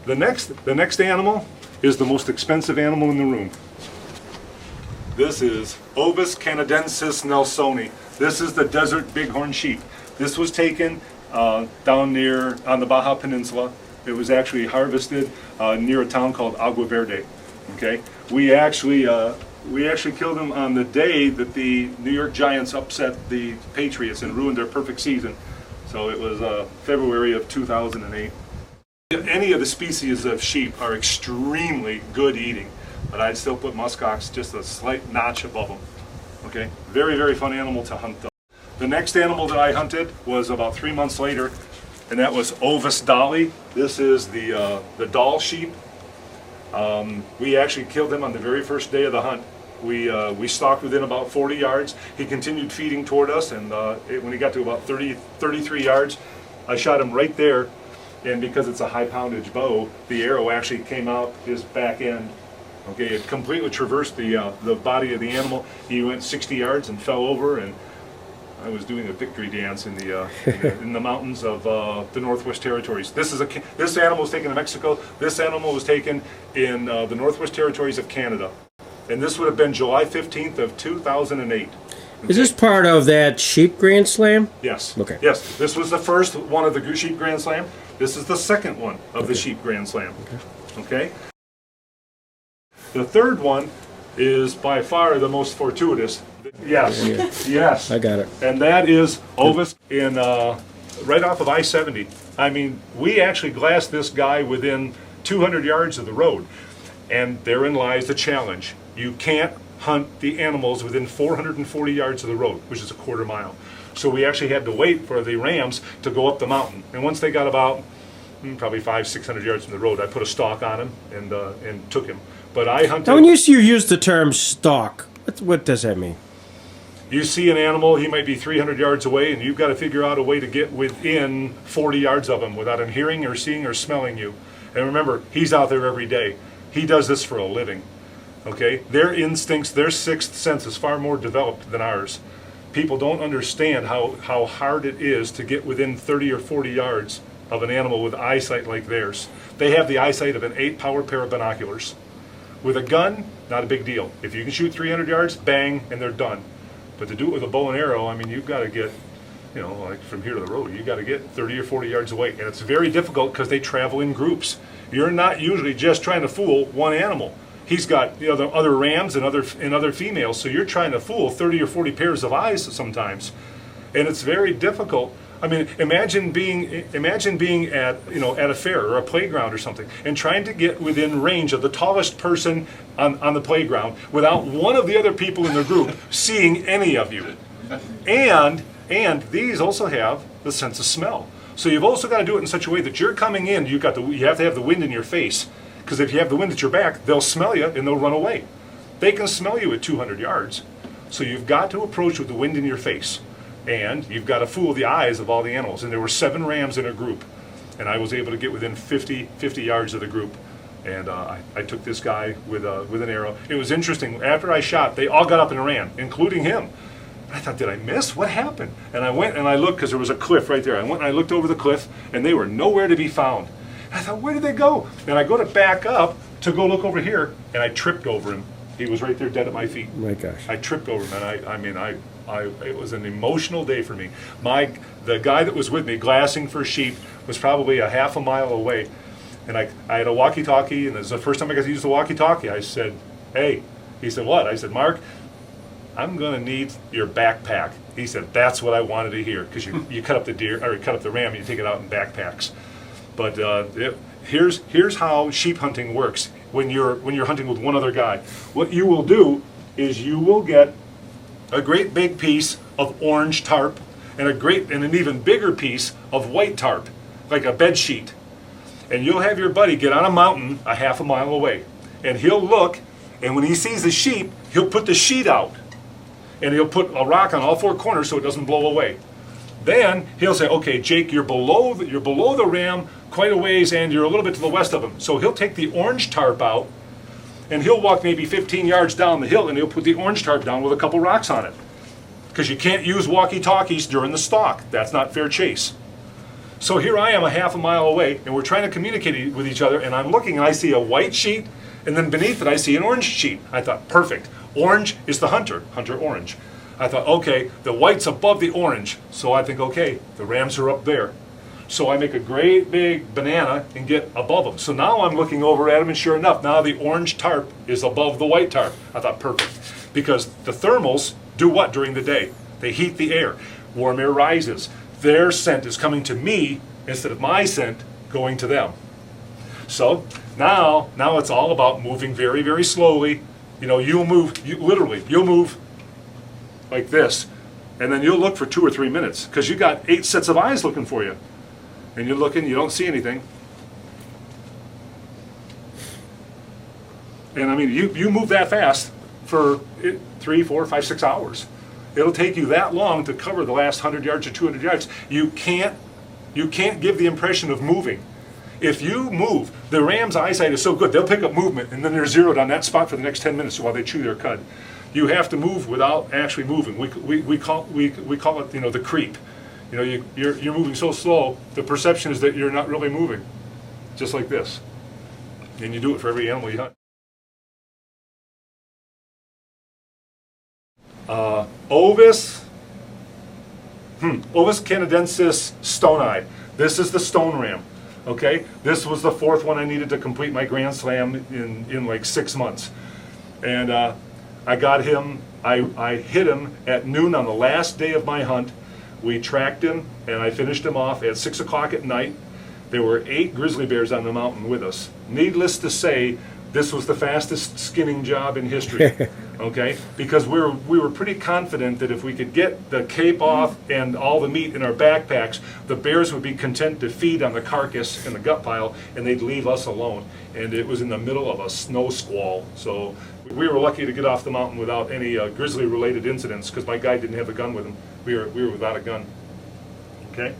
The next animal is the most expensive animal in the room. This is Ovis canadensis nelsoni. This is the desert bighorn sheep. This was taken down near on the Baja Peninsula. It was actually harvested near a town called Agua Verde. Okay, we actually killed them on the day that the New York Giants upset the Patriots and ruined their perfect season. So it was February of 2008. Any of the species of sheep are extremely good eating, but I'd still put muskox just a slight notch above them. Okay, very, very fun animal to hunt though. The next animal that I hunted was about 3 months later, and that was Ovis dalli. This is the Dall Sheep. We actually killed him on the very first day of the hunt. We stalked within about 40 yards. He continued feeding toward us, and when he got to about 33 yards, I shot him right there. And because it's a high poundage bow, the arrow actually came out his back end. Okay, it completely traversed the body of the animal. He went 60 yards and fell over, and I was doing a victory dance in the mountains of the Northwest Territories. This animal was taken in Mexico. This animal was taken in the Northwest Territories of Canada, and this would have been July 15th of 2008. Is this part of that Sheep Grand Slam? Yes. Okay. Yes, this was the first one of the Sheep Grand Slam. This is the second one of the Sheep Grand Slam. Okay. The third one is by far the most fortuitous. Yes. Yeah. Yes. I got it. And that is Ovis in right off of I-70. I mean, we actually glassed this guy within 200 yards of the road, and therein lies the challenge. You can't hunt the animals within 440 yards of the road, which is a quarter mile. So we actually had to wait for the rams to go up the mountain. And once they got about probably 500-600 yards from the road, I put a stalk on him and took him. But I hunted. Now, when you use the term stalk, what does that mean? You see an animal, he might be 300 yards away, and you've got to figure out a way to get within 40 yards of him without him hearing or seeing or smelling you. And remember, he's out there every day. He does this for a living. Okay? Their instincts, their sixth sense is far more developed than ours. People don't understand how hard it is to get within 30 or 40 yards of an animal with eyesight like theirs. They have the eyesight of an 8-power pair of binoculars. With a gun, not a big deal. If you can shoot 300 yards, bang, and they're done. But to do it with a bow and arrow, I mean, you've got to get, like from here to the road, you've got to get 30 or 40 yards away. And it's very difficult because they travel in groups. You're not usually just trying to fool one animal. He's got the other rams and other females, so you're trying to fool 30 or 40 pairs of eyes sometimes, and it's very difficult. I mean, imagine being at at a fair or a playground or something, and trying to get within range of the tallest person on the playground without one of the other people in the group seeing any of you. And these also have the sense of smell. So you've also got to do it in such a way that you're coming in. You have to have the wind in your face. Because if you have the wind at your back, they'll smell you and they'll run away. They can smell you at 200 yards. So you've got to approach with the wind in your face. And you've got to fool the eyes of all the animals. And there were 7 rams in a group. And I was able to get within 50 yards of the group. And I took this guy with an arrow. It was interesting. After I shot, they all got up and ran, including him. I thought, did I miss? What happened? And I went and I looked because there was a cliff right there. I went and I looked over the cliff, and they were nowhere to be found. I thought, where did they go? And I go to back up to go look over here, and I tripped over him. He was right there dead at my feet. My gosh. I tripped over him, and it was an emotional day for me. The guy that was with me glassing for sheep was probably a half a mile away, and I had a walkie-talkie, and it was the first time I got to use the walkie-talkie. I said, hey. He said, what? I said, Mark, I'm going to need your backpack. He said, that's what I wanted to hear, because you cut up the deer, or you cut up the ram, and you take it out in backpacks. But here's how sheep hunting works when you're hunting with one other guy. What you will do is you will get a great big piece of orange tarp and an even bigger piece of white tarp, like a bed sheet. And you'll have your buddy get on a mountain a half a mile away, and he'll look, and when he sees the sheep, he'll put the sheet out, and he'll put a rock on all 4 corners so it doesn't blow away. Then he'll say, okay, Jake, you're below the ram quite a ways, and you're a little bit to the west of him. So he'll take the orange tarp out, and he'll walk maybe 15 yards down the hill, and he'll put the orange tarp down with a couple rocks on it. Because you can't use walkie-talkies during the stalk. That's not fair chase. So here I am a half a mile away, and we're trying to communicate with each other, and I'm looking and I see a white sheet, and then beneath it I see an orange sheet. I thought, perfect. Orange is the hunter orange. I thought, okay, the white's above the orange. So I think, okay, the rams are up there. So I make a great big banana and get above them. So now I'm looking over at them, and sure enough, now the orange tarp is above the white tarp. I thought, perfect. Because the thermals do what during the day? They heat the air. Warm air rises. Their scent is coming to me instead of my scent going to them. So now it's all about moving very, very slowly. You know, you'll move like this, and then you'll look for 2 or 3 minutes because you got 8 sets of eyes looking for you. And you're looking, you don't see anything. And I mean, you move that fast for 3, 4, 5, 6 hours. It'll take you that long to cover the last 100 yards or 200 yards. You can't give the impression of moving. If you move, the ram's eyesight is so good, they'll pick up movement, and then they're zeroed on that spot for the next 10 minutes while they chew their cud. You have to move without actually moving. We call it, you know, the creep. You know, you're moving so slow, the perception is that you're not really moving, just like this. And you do it for every animal you hunt. Ovis canadensis stonei. This is the stone ram. Okay, this was the 4th one I needed to complete my Grand Slam in like 6 months, and I got him. I hit him at noon on the last day of my hunt. We tracked him, and I finished him off at 6 o'clock at night. There were 8 grizzly bears on the mountain with us. Needless to say, this was the fastest skinning job in history, okay? Because we were pretty confident that if we could get the cape off and all the meat in our backpacks, the bears would be content to feed on the carcass and the gut pile, and they'd leave us alone. And it was in the middle of a snow squall, so we were lucky to get off the mountain without any grizzly-related incidents because my guy didn't have a gun with him. We were without a gun, okay?